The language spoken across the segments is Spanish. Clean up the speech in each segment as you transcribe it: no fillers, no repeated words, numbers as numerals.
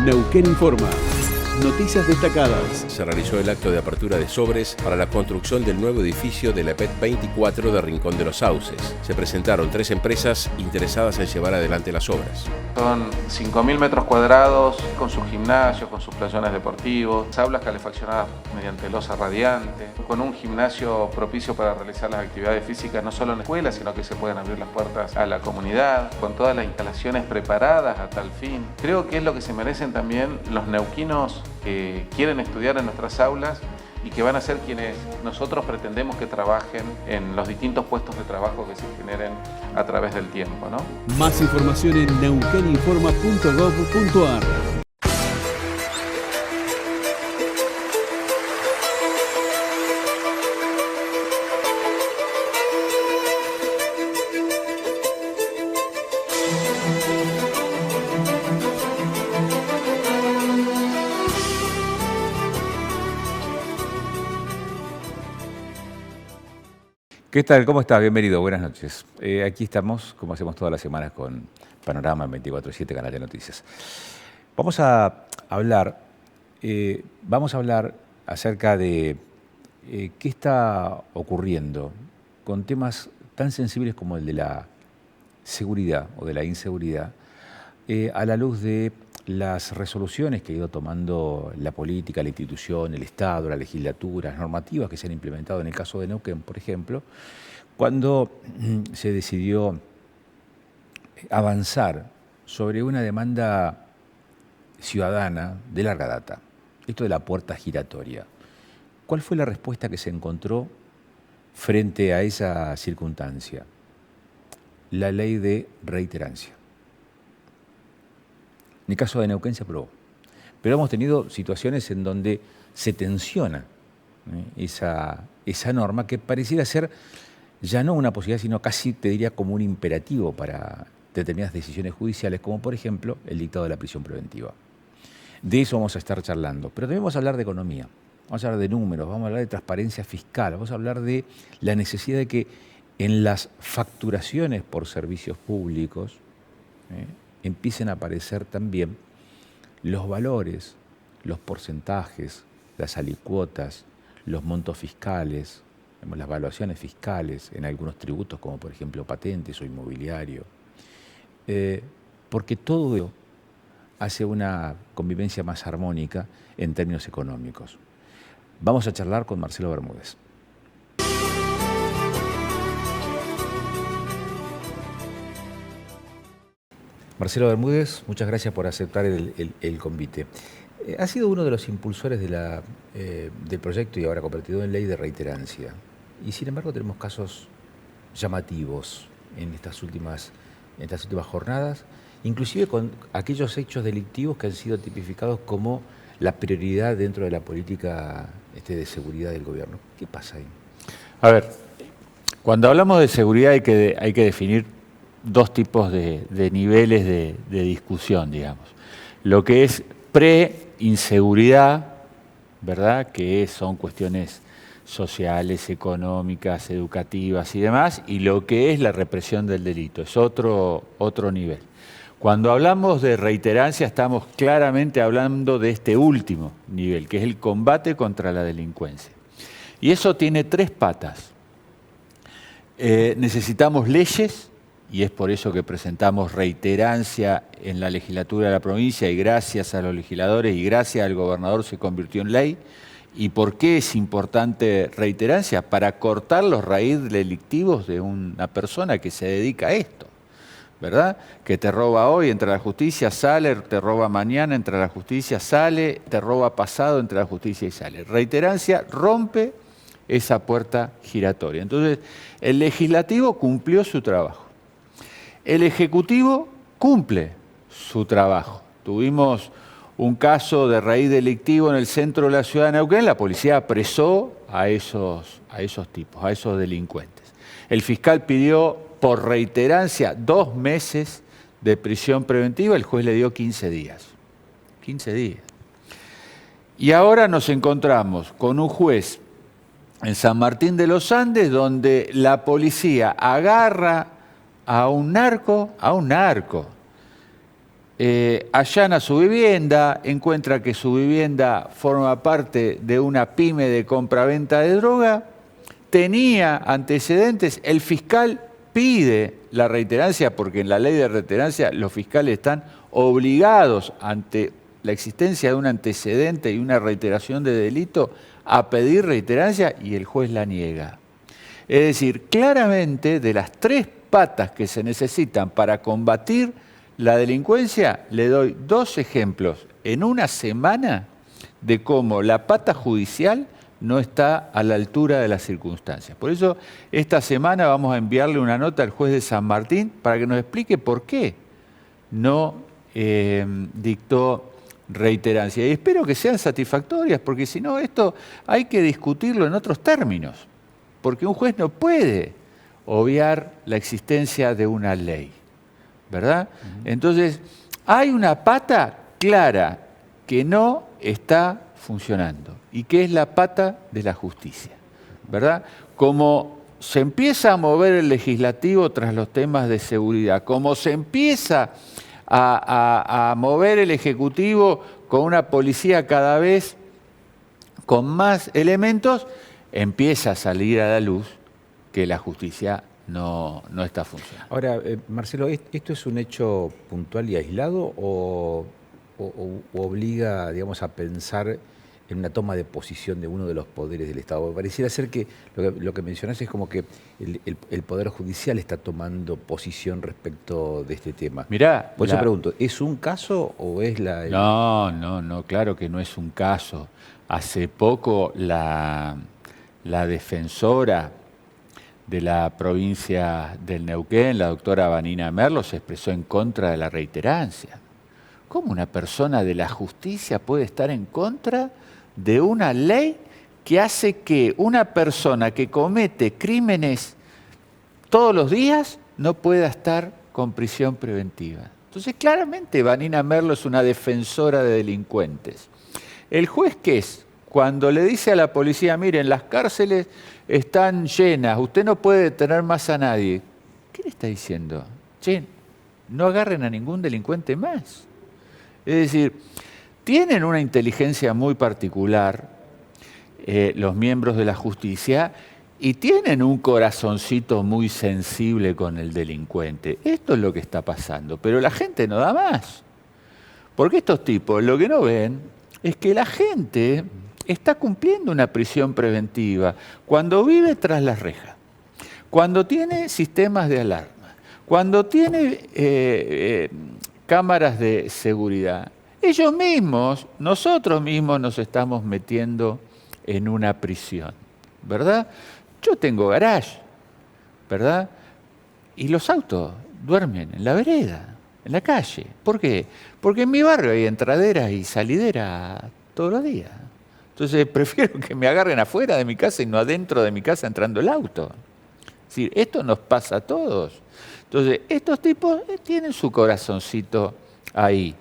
Neuquén Informa. Noticias destacadas. Se realizó el acto de apertura de sobres para la construcción del nuevo edificio de la PET 24 de Rincón de los Sauces. Se presentaron 3 empresas interesadas en llevar adelante las obras. Son 5.000 metros cuadrados con sus gimnasios, con sus playones deportivos, aulas calefaccionadas mediante losa radiante, con un gimnasio propicio para realizar las actividades físicas no solo en la escuela, sino que se pueden abrir las puertas a la comunidad, con todas las instalaciones preparadas a tal fin. Creo que es lo que se merecen también los neuquinos que quieren estudiar en nuestras aulas y que van a ser quienes nosotros pretendemos que trabajen en los distintos puestos de trabajo que se generen a través del tiempo, ¿no? Más información en neuqueninforma.gov.ar. ¿Qué tal? ¿Cómo estás? Bienvenido, buenas noches. Aquí estamos, como hacemos todas las semanas, con Panorama 24/7, Canal de Noticias. Vamos a hablar acerca de qué está ocurriendo con temas tan sensibles como el de la seguridad o de la inseguridad, a la luz de las resoluciones que ha ido tomando la política, la institución, el Estado, la legislatura, las normativas que se han implementado en el caso de Neuquén, por ejemplo, cuando se decidió avanzar sobre una demanda ciudadana de larga data, esto de la puerta giratoria. ¿Cuál fue la respuesta que se encontró frente a esa circunstancia? La ley de reiterancia. En el caso de Neuquén se aprobó, pero hemos tenido situaciones en donde se tensiona esa norma que pareciera ser ya no una posibilidad, sino casi, te diría, como un imperativo para determinadas decisiones judiciales, como por ejemplo el dictado de la prisión preventiva. De eso vamos a estar charlando, pero también vamos a hablar de economía, vamos a hablar de números, vamos a hablar de transparencia fiscal, vamos a hablar de la necesidad de que en las facturaciones por servicios públicos empiecen a aparecer también los valores, los porcentajes, las alicuotas, los montos fiscales, las evaluaciones fiscales en algunos tributos como por ejemplo patentes o inmobiliario, porque todo ello hace una convivencia más armónica en términos económicos. Vamos a charlar con Marcelo Bermúdez. Marcelo Bermúdez, muchas gracias por aceptar el convite. Ha sido uno de los impulsores del proyecto y ahora convertido en ley de reiterancia. Y sin embargo tenemos casos llamativos en estas últimas jornadas, inclusive con aquellos hechos delictivos que han sido tipificados como la prioridad dentro de la política de seguridad del gobierno. ¿Qué pasa ahí? A ver, cuando hablamos de seguridad hay que definir dos tipos de niveles de discusión, digamos. Lo que es pre-inseguridad, ¿verdad? Que son cuestiones sociales, económicas, educativas y demás, y lo que es la represión del delito, es otro nivel. Cuando hablamos de reiterancia estamos claramente hablando de este último nivel, que es el combate contra la delincuencia. Y eso tiene 3 patas. Necesitamos leyes, y es por eso que presentamos reiterancia en la legislatura de la provincia, y gracias a los legisladores y gracias al gobernador se convirtió en ley. ¿Y por qué es importante reiterancia? Para cortar los raíces delictivos de una persona que se dedica a esto, ¿verdad? Que te roba hoy, entra a la justicia, sale, te roba mañana, entra a la justicia, sale, te roba pasado, entra a la justicia y sale. Reiterancia rompe esa puerta giratoria. Entonces, el legislativo cumplió su trabajo. El Ejecutivo cumple su trabajo. Tuvimos un caso de raíz delictivo en el centro de la ciudad de Neuquén, la policía apresó a esos tipos, a esos delincuentes. El fiscal pidió por reiterancia 2 meses de prisión preventiva, el juez le dio 15 días. 15 días. Y ahora nos encontramos con un juez en San Martín de los Andes donde la policía agarra a un narco, allana su vivienda, encuentra que su vivienda forma parte de una pyme de compra-venta de droga, tenía antecedentes, el fiscal pide la reiterancia, porque en la ley de reiterancia los fiscales están obligados ante la existencia de un antecedente y una reiteración de delito a pedir reiterancia y el juez la niega. Es decir, claramente de las 3 patas que se necesitan para combatir la delincuencia, le doy 2 ejemplos en una semana de cómo la pata judicial no está a la altura de las circunstancias. Por eso, esta semana vamos a enviarle una nota al juez de San Martín para que nos explique por qué no dictó reiterancia. Y espero que sean satisfactorias, porque si no, esto hay que discutirlo en otros términos, porque un juez no puede obviar la existencia de una ley, ¿verdad? Entonces, hay una pata clara que no está funcionando y que es la pata de la justicia, ¿verdad? Como se empieza a mover el legislativo tras los temas de seguridad, como se empieza a mover el ejecutivo con una policía cada vez con más elementos, empieza a salir a la luz que la justicia no está funcionando. Ahora, Marcelo, ¿esto es un hecho puntual y aislado o obliga, digamos, a pensar en una toma de posición de uno de los poderes del Estado? Pareciera ser que lo que mencionás es como que el Poder Judicial está tomando posición respecto de este tema. Mirá, por eso pregunto, ¿es un caso o es la...? No, claro que no es un caso. Hace poco la defensora de la provincia del Neuquén, la doctora Vanina Merlo, se expresó en contra de la reiterancia. ¿Cómo una persona de la justicia puede estar en contra de una ley que hace que una persona que comete crímenes todos los días no pueda estar con prisión preventiva? Entonces, claramente, Vanina Merlo es una defensora de delincuentes. ¿El juez qué es? Cuando le dice a la policía, miren, las cárceles están llenas, usted no puede detener más a nadie. ¿Qué le está diciendo? Che, no agarren a ningún delincuente más. Es decir, tienen una inteligencia muy particular los miembros de la justicia y tienen un corazoncito muy sensible con el delincuente. Esto es lo que está pasando, pero la gente no da más. Porque estos tipos lo que no ven es que la gente está cumpliendo una prisión preventiva cuando vive tras las rejas, cuando tiene sistemas de alarma, cuando tiene cámaras de seguridad. Ellos mismos, nosotros mismos nos estamos metiendo en una prisión, ¿verdad? Yo tengo garage, ¿verdad? Y los autos duermen en la vereda, en la calle. ¿Por qué? Porque en mi barrio hay entradera y salidera todos los días. Entonces prefiero que me agarren afuera de mi casa y no adentro de mi casa entrando el auto. Es decir, esto nos pasa a todos. Entonces, estos tipos tienen su corazoncito ahí.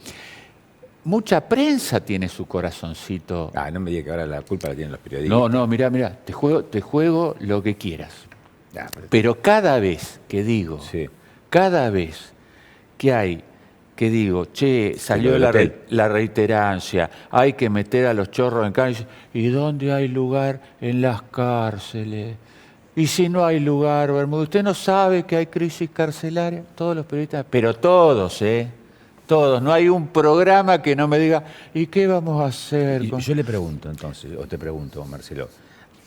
Mucha prensa tiene su corazoncito. No me diga que ahora la culpa la tienen los periodistas. No, mirá, te juego lo que quieras. Pero cada vez que digo, cada vez que hay, que digo, che, salió la reiterancia, hay que meter a los chorros en cárcel. ¿Y dónde hay lugar? En las cárceles. Y si no hay lugar, Bermúdez, ¿usted no sabe que hay crisis carcelaria? Todos los periodistas, pero todos, todos. No hay un programa que no me diga, ¿y qué vamos a hacer? Yo le pregunto entonces, o te pregunto, Marcelo,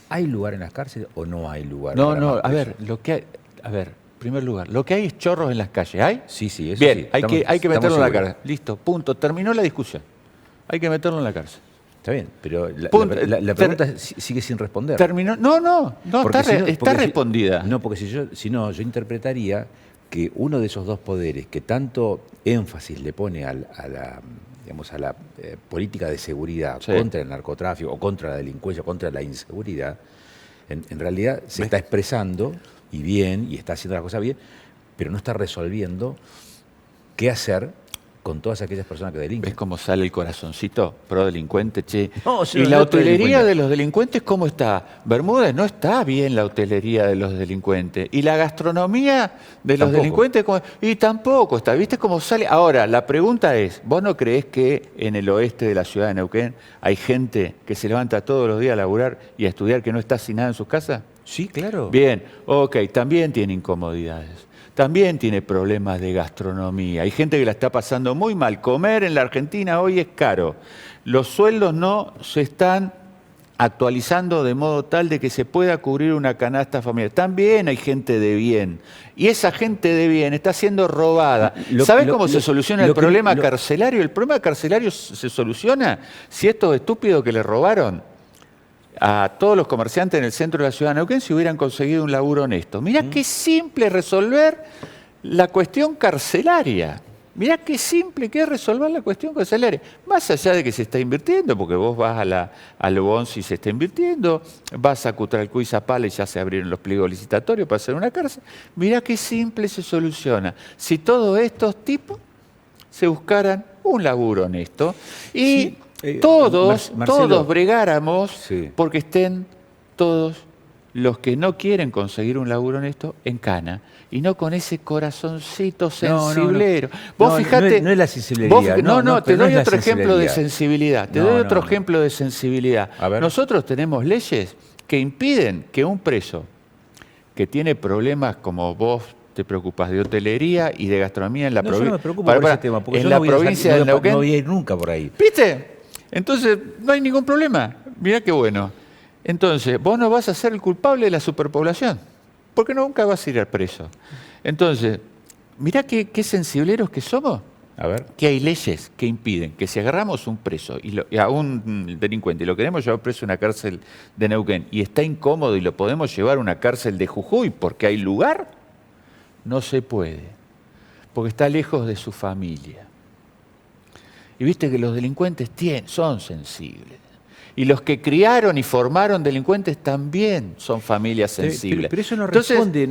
¿hay lugar en las cárceles o no hay lugar? No, a ver, en primer lugar, lo que hay es chorros en las calles, ¿hay? Sí, eso bien, sí. hay que meterlo en la cárcel. Listo, punto. Terminó la discusión. Hay que meterlo en la cárcel. Está bien, pero la pregunta sigue sin responder. Terminó. No, está respondida. No, porque si no, yo interpretaría que uno de esos dos poderes que tanto énfasis le pone a la política de seguridad contra el narcotráfico o contra la delincuencia, contra la inseguridad, en realidad se está expresando y bien, y está haciendo las cosas bien, pero no está resolviendo qué hacer con todas aquellas personas que delinquen. ¿Ves cómo sale el corazoncito pro delincuente, che? No, sí, ¿Y no, la no hotelería delincuente. de los delincuentes cómo está? Bermúdez, no está bien la hotelería de los delincuentes. ¿Y la gastronomía de los Tampoco. delincuentes? Y tampoco está. ¿Viste cómo sale? Ahora, la pregunta es, ¿vos no creés que en el oeste de la ciudad de Neuquén hay gente que se levanta todos los días a laburar y a estudiar que no está sin nada en sus casas? Sí, claro. Bien, ok, también tiene incomodidades. También tiene problemas de gastronomía. Hay gente que la está pasando muy mal. Comer en la Argentina hoy es caro. Los sueldos no se están actualizando de modo tal de que se pueda cubrir una canasta familiar. También hay gente de bien. Y esa gente de bien está siendo robada. ¿Sabés cómo se soluciona el problema carcelario? El problema carcelario se soluciona si estos estúpidos que le robaron a todos los comerciantes en el centro de la ciudad de Neuquén si hubieran conseguido un laburo honesto. Mirá qué simple resolver la cuestión carcelaria. Mirá qué simple que es resolver la cuestión carcelaria. Más allá de que se está invirtiendo, porque vos vas a lo Bonzi y se está invirtiendo, vas a Cutralcó y Zapala y ya se abrieron los pliegos licitatorios para hacer una cárcel. Mirá qué simple se soluciona. Si todos estos tipos se buscaran un laburo honesto y todos bregáramos porque estén todos los que no quieren conseguir un laburo honesto en cana y no con ese corazoncito sensiblero. Vos fijate, no es la sensibilidad. Te doy otro ejemplo de sensibilidad. Te doy otro ejemplo de sensibilidad. Nosotros tenemos leyes que impiden que un preso que tiene problemas como vos te preocupas de hotelería y de gastronomía en la provincia. Yo no me preocupo por ese tema, porque en la provincia de Neuquén no voy a ir nunca por ahí. ¿Viste? Entonces, no hay ningún problema. Mirá qué bueno. Entonces, vos no vas a ser el culpable de la superpoblación, porque nunca vas a ir al preso. Entonces, mirá qué sensibleros que somos. A ver. Que hay leyes que impiden que si agarramos un preso y a un delincuente y lo queremos llevar preso a una cárcel de Neuquén y está incómodo y lo podemos llevar a una cárcel de Jujuy porque hay lugar, no se puede, porque está lejos de su familia. Y viste que los delincuentes son sensibles. Y los que criaron y formaron delincuentes también son familias sensibles. Pero eso no responde.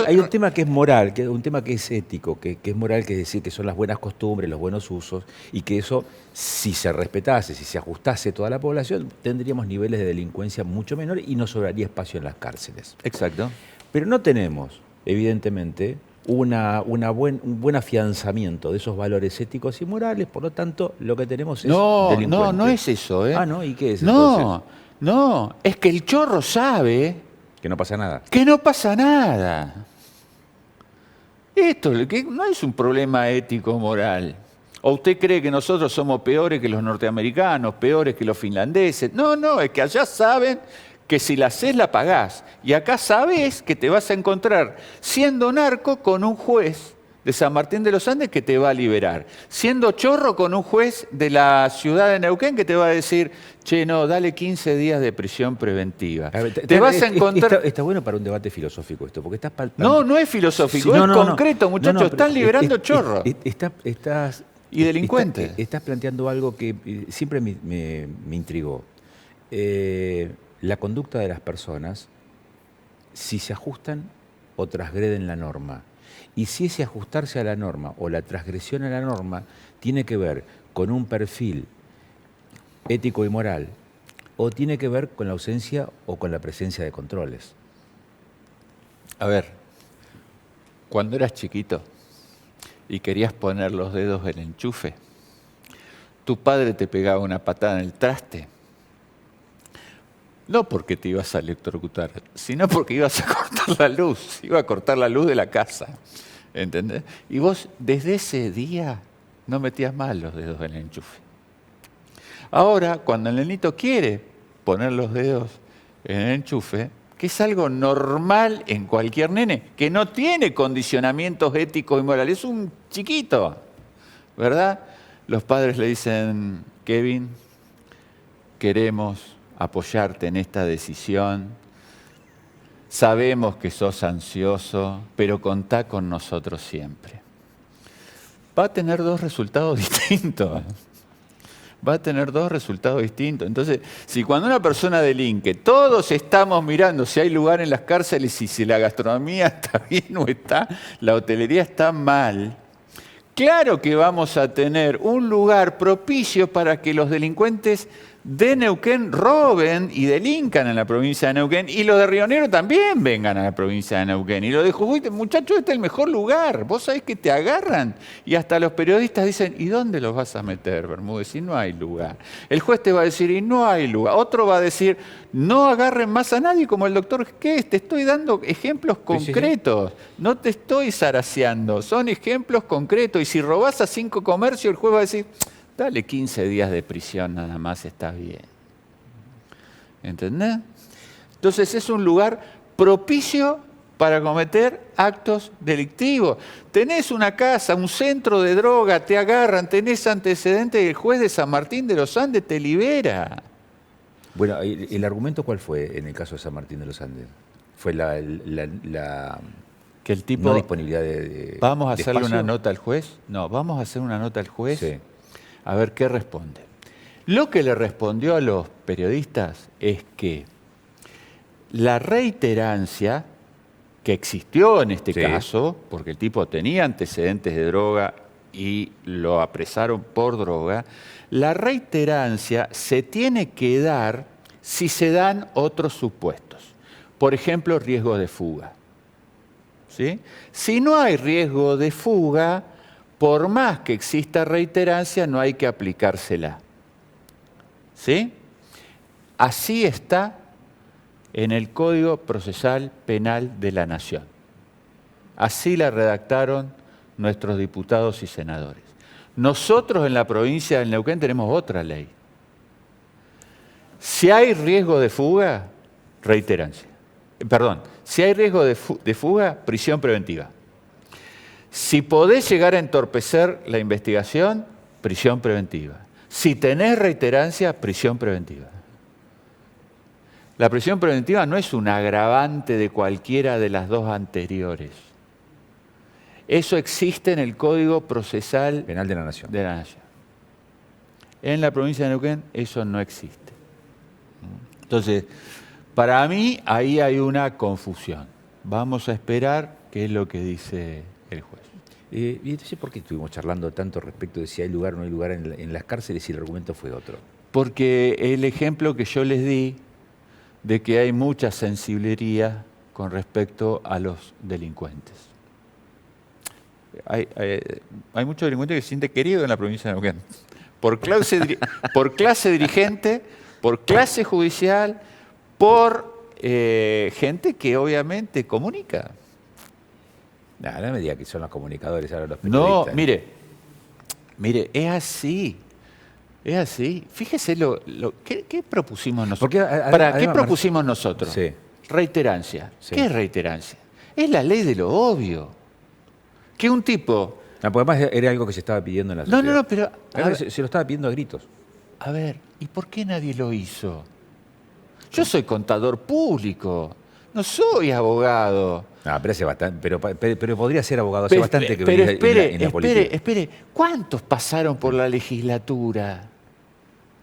Hay un tema que es moral, un tema que es ético, que es moral, que es decir que son las buenas costumbres, los buenos usos, y que eso, si se respetase, si se ajustase toda la población, tendríamos niveles de delincuencia mucho menores y no sobraría espacio en las cárceles. Exacto. Pero no tenemos, evidentemente, un buen afianzamiento de esos valores éticos y morales, por lo tanto, lo que tenemos es delincuentes. No es eso, ¿eh? Ah, ¿no? ¿Y qué es entonces? No, es que el chorro sabe que no pasa nada. Que no pasa nada. Esto no es un problema ético-moral. ¿O usted cree que nosotros somos peores que los norteamericanos, peores que los finlandeses? No, es que allá saben que si la haces la pagás. Y acá sabés que te vas a encontrar siendo narco con un juez de San Martín de los Andes que te va a liberar. Siendo chorro con un juez de la ciudad de Neuquén que te va a decir, che, no, dale 15 días de prisión preventiva. Te vas a encontrar... Está bueno para un debate filosófico esto, porque estás palpando... No es filosófico, es concreto, muchachos. Están liberando chorros. Y delincuentes. Estás planteando algo que siempre me intrigó. La conducta de las personas, si se ajustan o transgreden la norma. Y si ese ajustarse a la norma o la transgresión a la norma tiene que ver con un perfil ético y moral o tiene que ver con la ausencia o con la presencia de controles. A ver, cuando eras chiquito y querías poner los dedos en el enchufe, tu padre te pegaba una patada en el traste. No porque te ibas a electrocutar, sino porque ibas a cortar la luz, iba a cortar la luz de la casa, ¿entendés? Y vos desde ese día no metías más los dedos en el enchufe. Ahora, cuando el nenito quiere poner los dedos en el enchufe, que es algo normal en cualquier nene, que no tiene condicionamientos éticos y morales, es un chiquito, ¿verdad? Los padres le dicen, Kevin, queremos apoyarte en esta decisión. Sabemos que sos ansioso, pero contá con nosotros siempre. Va a tener dos resultados distintos. Va a tener dos resultados distintos. Entonces, si cuando una persona delinque, todos estamos mirando si hay lugar en las cárceles y si la gastronomía está bien o está, la hotelería está mal, Claro que vamos a tener un lugar propicio para que los delincuentes de Neuquén roben y delincan en la provincia de Neuquén, y los de Río Negro también vengan a la provincia de Neuquén. Y los de Jujuy, muchachos, este es el mejor lugar. Vos sabés que te agarran. Y hasta los periodistas dicen, ¿y dónde los vas a meter, Bermúdez? Y no hay lugar. El juez te va a decir, y no hay lugar. Otro va a decir, no agarren más a nadie, como el doctor ¿qué? Te estoy dando ejemplos concretos. No te estoy zaraseando. Son ejemplos concretos. Y si robás a 5 comercios, el juez va a decir, dale 15 días de prisión nada más, está bien. ¿Entendés? Entonces es un lugar propicio para cometer actos delictivos. Tenés una casa, un centro de droga, te agarran, tenés antecedentes y el juez de San Martín de los Andes te libera. Bueno, ¿el argumento cuál fue en el caso de San Martín de los Andes? ¿Fue la Que el tipo, no disponibilidad de ¿vamos a de hacerle espacio? una nota al juez? No, vamos a hacer una nota al juez. Sí. A ver qué responde. Lo que le respondió a los periodistas es que la reiterancia que existió en este caso, porque el tipo tenía antecedentes de droga y lo apresaron por droga, la reiterancia se tiene que dar si se dan otros supuestos. Por ejemplo, riesgo de fuga. ¿Sí? Si no hay riesgo de fuga, por más que exista reiterancia, no hay que aplicársela. ¿Sí? Así está en el Código Procesal Penal de la Nación. Así la redactaron nuestros diputados y senadores. Nosotros en la provincia del Neuquén tenemos otra ley. Si hay riesgo de fuga, reiterancia. Perdón, si hay riesgo de fuga, prisión preventiva. Si podés llegar a entorpecer la investigación, prisión preventiva. Si tenés reiterancia, prisión preventiva. La prisión preventiva no es un agravante de cualquiera de las dos anteriores. Eso existe en el Código Procesal Penal de la Nación. de la Nación. En la provincia de Neuquén eso no existe. Entonces, para mí ahí hay una confusión. Vamos a esperar qué es lo que dice el juez. Y entonces, ¿por qué estuvimos charlando tanto respecto de si hay lugar o no hay lugar en las cárceles y el argumento fue otro? Porque el ejemplo que yo les di de que hay mucha sensibilidad con respecto a los delincuentes. Hay muchos delincuentes que se sienten queridos en la provincia de Neuquén. Por clase dirigente, por clase judicial, por gente que obviamente comunica. No me diga que son los comunicadores ahora los periodistas. No, mire, es así. Es así. Fíjese ¿qué propusimos nosotros? ¿Qué propusimos nosotros? Sí. Reiterancia. Sí. ¿Qué es reiterancia? Es la ley de lo obvio. Que un tipo... No, porque además era algo que se estaba pidiendo en la sociedad. No, pero... Se lo estaba pidiendo a gritos. A ver, ¿y por qué nadie lo hizo? Yo soy contador público, no soy abogado. No, pero hace bastante, pero podría ser abogado, hace bastante que venía en la política. Espere, ¿cuántos pasaron por la legislatura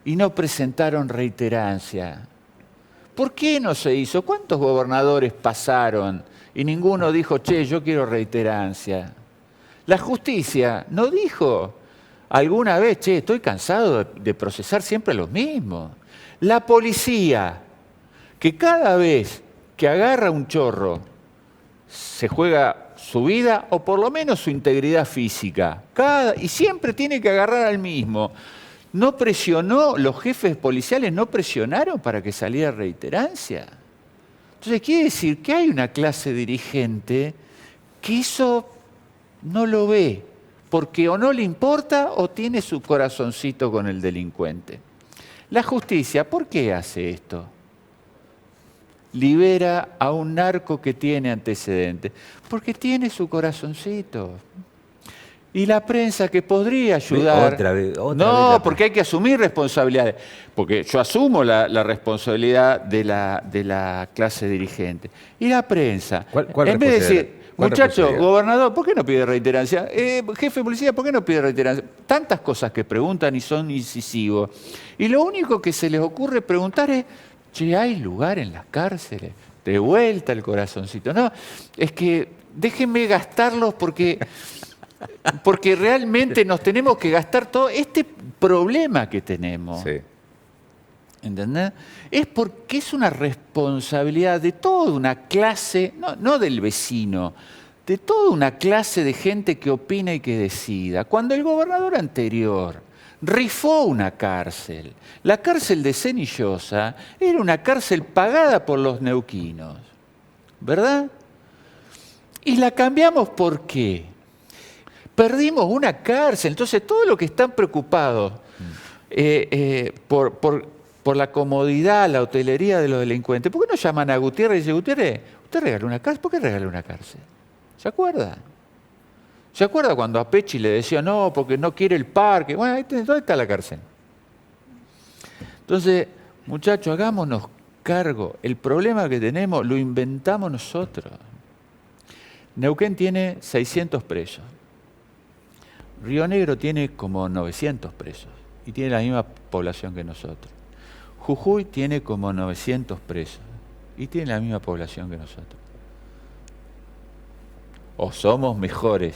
y no presentaron reiterancia? ¿Por qué no se hizo? ¿Cuántos gobernadores pasaron y ninguno dijo, che, yo quiero reiterancia? La justicia no dijo alguna vez, che, estoy cansado de procesar siempre a los mismos. La policía, que cada vez que agarra un chorro, se juega su vida o por lo menos su integridad física. Y siempre tiene que agarrar al mismo. ¿No presionó, los jefes policiales no presionaron para que saliera reiterancia? Entonces quiere decir que hay una clase dirigente que eso no lo ve, porque o no le importa o tiene su corazoncito con el delincuente. La justicia, ¿por qué hace esto? Libera a un narco que tiene antecedentes, porque tiene su corazoncito. Y la prensa que podría ayudar... Otra vez porque hay que asumir responsabilidades. Porque yo asumo la responsabilidad de la clase dirigente. Y la prensa, en vez de decir, muchacho, gobernador, ¿por qué no pide reiterancia? Jefe de policía, ¿por qué no pide reiterancia? Tantas cosas que preguntan y son incisivos. Y lo único que se les ocurre preguntar es, che, ¿hay lugar en las cárceles? De vuelta el corazoncito. No, es que déjenme gastarlos porque Porque realmente nos tenemos que gastar todo este problema que tenemos. Sí. ¿Entendés? Es porque es una responsabilidad de toda una clase, no del vecino, de toda una clase de gente que opina y que decida. Cuando el gobernador anterior rifó una cárcel, la cárcel de Cenillosa era una cárcel pagada por los neuquinos, ¿verdad? Y la cambiamos ¿por qué? Perdimos una cárcel, entonces todos los que están preocupados por la comodidad, la hotelería de los delincuentes, ¿por qué no llaman a Gutiérrez y dicen, Gutiérrez, usted regaló una cárcel? ¿Por qué regaló una cárcel? ¿Se acuerda? ¿Se acuerda cuando a Pechi le decía, no, porque no quiere el parque? Bueno, ¿dónde está la cárcel? Entonces, muchachos, hagámonos cargo. El problema que tenemos lo inventamos nosotros. Neuquén tiene 600 presos. Río Negro tiene como 900 presos y tiene la misma población que nosotros. Jujuy tiene como 900 presos y tiene la misma población que nosotros. O somos mejores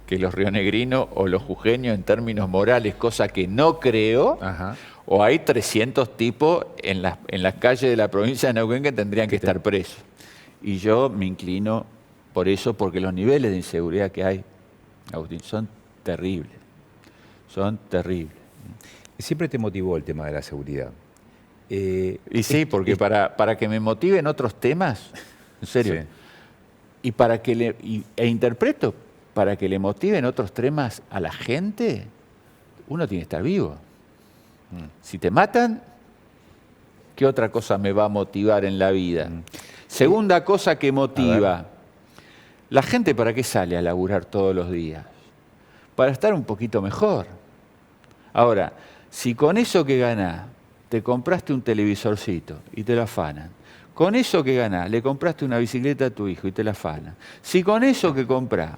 que los rionegrinos o los jujeños en términos morales, cosa que no creo, Ajá. o hay 300 tipos en las calles de la provincia de Neuquén que tendrían que estar presos. Y yo me inclino por eso, porque los niveles de inseguridad que hay, Agustín, son terribles. Son terribles. Siempre te motivó el tema de la seguridad. Y sí, porque para que me motiven otros temas, en serio, Sí. e interpreto, para que le motiven otros temas a la gente, uno tiene que estar vivo. Si te matan, ¿qué otra cosa me va a motivar en la vida? Segunda cosa que motiva. ¿La gente para qué sale a laburar todos los días? Para estar un poquito mejor. Ahora, si con eso que ganás te compraste un televisorcito y te lo afanan, con eso que ganás le compraste una bicicleta a tu hijo y te la afanan, si con eso que comprás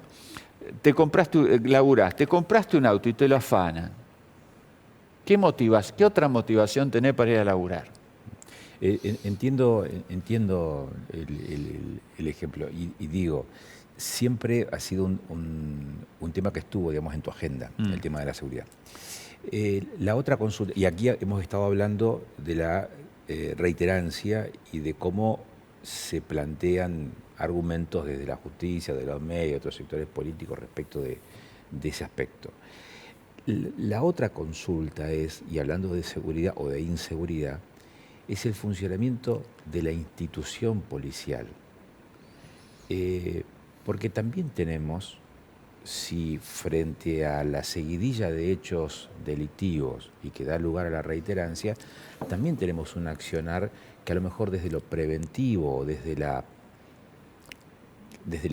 laburás, te compraste un auto y te lo afanan, ¿qué otra motivación tenés para ir a laburar? Entiendo el ejemplo y digo, siempre ha sido un tema que estuvo, digamos, en tu agenda, el tema de la seguridad. La otra consulta, y aquí hemos estado hablando de la reiterancia y de cómo se plantean argumentos desde la justicia, de los medios, otros sectores políticos respecto de ese aspecto. La otra consulta es, y hablando de seguridad o de inseguridad, es el funcionamiento de la institución policial. Porque también tenemos, si frente a la seguidilla de hechos delictivos y que da lugar a la reiterancia, también tenemos un accionar que a lo mejor desde lo preventivo o desde el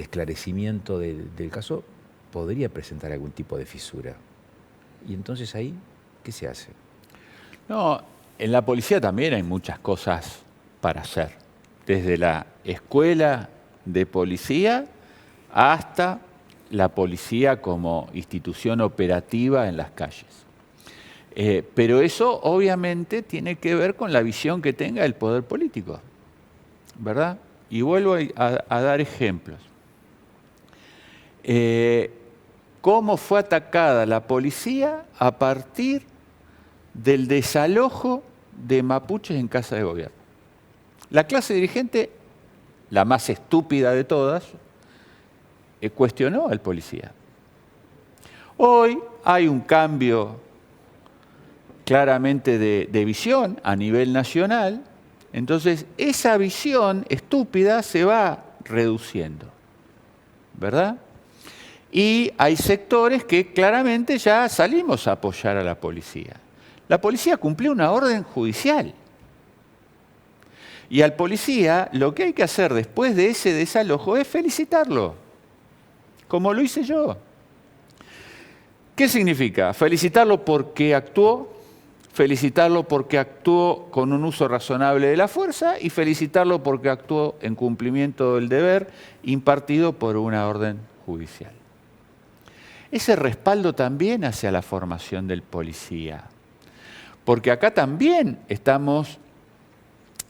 esclarecimiento del caso podría presentar algún tipo de fisura. Y entonces ahí, ¿qué se hace? No, en la policía también hay muchas cosas para hacer. Desde la escuela de policía hasta la policía como institución operativa en las calles. Pero eso obviamente tiene que ver con la visión que tenga el poder político, ¿verdad? Y vuelvo a dar ejemplos. ¿Cómo fue atacada la policía a partir del desalojo de mapuches en Casa de Gobierno? La clase dirigente, la más estúpida de todas, cuestionó al policía. Hoy hay un cambio claramente de visión a nivel nacional, entonces esa visión estúpida se va reduciendo, ¿verdad? Y hay sectores que claramente ya salimos a apoyar a la policía. La policía cumplió una orden judicial. Y al policía lo que hay que hacer después de ese desalojo es felicitarlo, como lo hice yo. ¿Qué significa? Felicitarlo porque actuó, felicitarlo porque actuó con un uso razonable de la fuerza y felicitarlo porque actuó en cumplimiento del deber impartido por una orden judicial. Ese respaldo también hacia la formación del policía, porque acá también estamos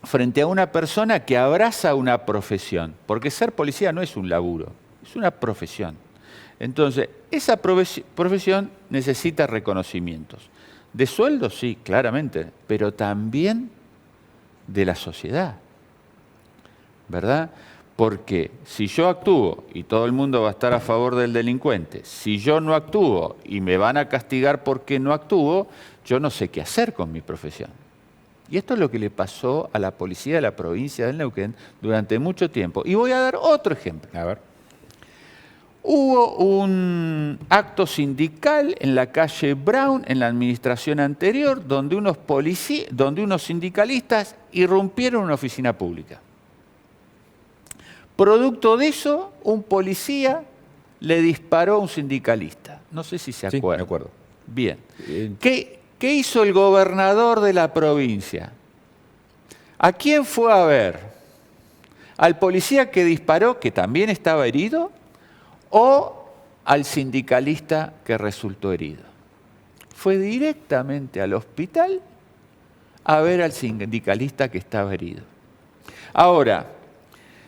frente a una persona que abraza una profesión, porque ser policía no es un laburo, es una profesión. Entonces, esa profesión necesita reconocimientos. De sueldo, sí, claramente, pero también de la sociedad, ¿verdad? Porque si yo actúo y todo el mundo va a estar a favor del delincuente, si yo no actúo y me van a castigar porque no actúo, yo no sé qué hacer con mi profesión. Y esto es lo que le pasó a la policía de la provincia del Neuquén durante mucho tiempo. Y voy a dar otro ejemplo. A ver. Hubo un acto sindical en la calle Brown, en la administración anterior, donde unos sindicalistas irrumpieron una oficina pública. Producto de eso, un policía le disparó a un sindicalista. No sé si se acuerda. Sí, me acuerdo. Bien. ¿Qué hizo el gobernador de la provincia? ¿A quién fue a ver? ¿Al policía que disparó, que también estaba herido? ¿O al sindicalista que resultó herido? Fue directamente al hospital a ver al sindicalista que estaba herido. Ahora,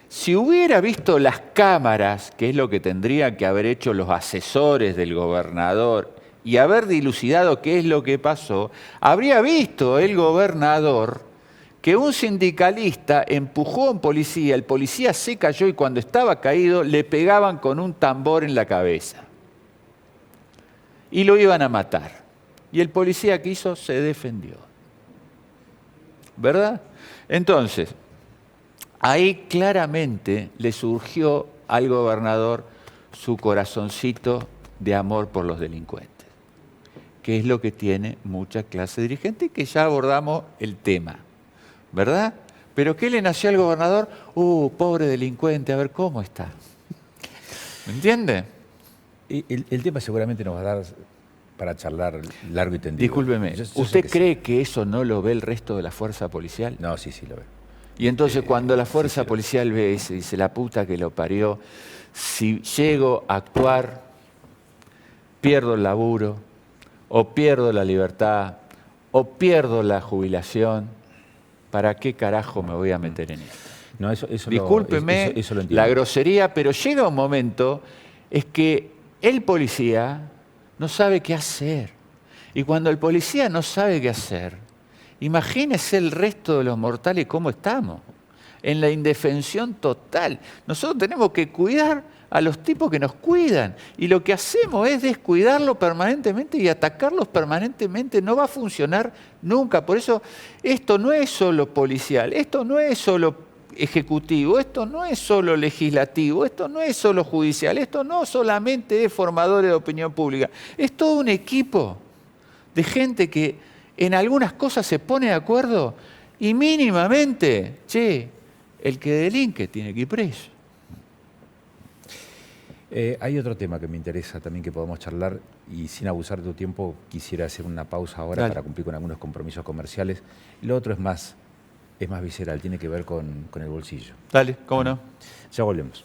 si hubiera visto las cámaras, que es lo que tendrían que haber hecho los asesores del gobernador, y haber dilucidado qué es lo que pasó, habría visto el gobernador que un sindicalista empujó a un policía, el policía se cayó y cuando estaba caído le pegaban con un tambor en la cabeza. Y lo iban a matar. Y el policía que hizo se defendió. ¿Verdad? Entonces, ahí claramente le surgió al gobernador su corazoncito de amor por los delincuentes, que es lo que tiene mucha clase dirigente y que ya abordamos el tema, ¿verdad? ¿Pero qué le nació al gobernador? Pobre delincuente, a ver cómo está. ¿Me entiende? El tema seguramente nos va a dar para charlar largo y tendido. Discúlpeme, ¿usted cree que eso no lo ve el resto de la fuerza policial? No, sí lo ve. Y entonces cuando la fuerza policial ve eso, dice, la puta que lo parió, si llego a actuar, pierdo el laburo, o pierdo la libertad, o pierdo la jubilación, ¿para qué carajo me voy a meter en esto? No, eso Discúlpeme eso lo entiendo. la grosería, pero llega un momento es que el policía no sabe qué hacer. Y cuando el policía no sabe qué hacer, imagínese el resto de los mortales cómo estamos, en la indefensión total. Nosotros tenemos que cuidar a los tipos que nos cuidan y lo que hacemos es descuidarlos permanentemente y atacarlos permanentemente. No va a funcionar nunca. Por eso esto no es solo policial, esto no es solo ejecutivo, esto no es solo legislativo, esto no es solo judicial, esto no solamente es formadores de opinión pública, es todo un equipo de gente que en algunas cosas se pone de acuerdo y mínimamente, el que delinque tiene que ir preso. Hay otro tema que me interesa también que podamos charlar y sin abusar de tu tiempo quisiera hacer una pausa ahora para cumplir con algunos compromisos comerciales. Lo otro es más visceral, tiene que ver con el bolsillo. Dale, cómo no. Ya volvemos.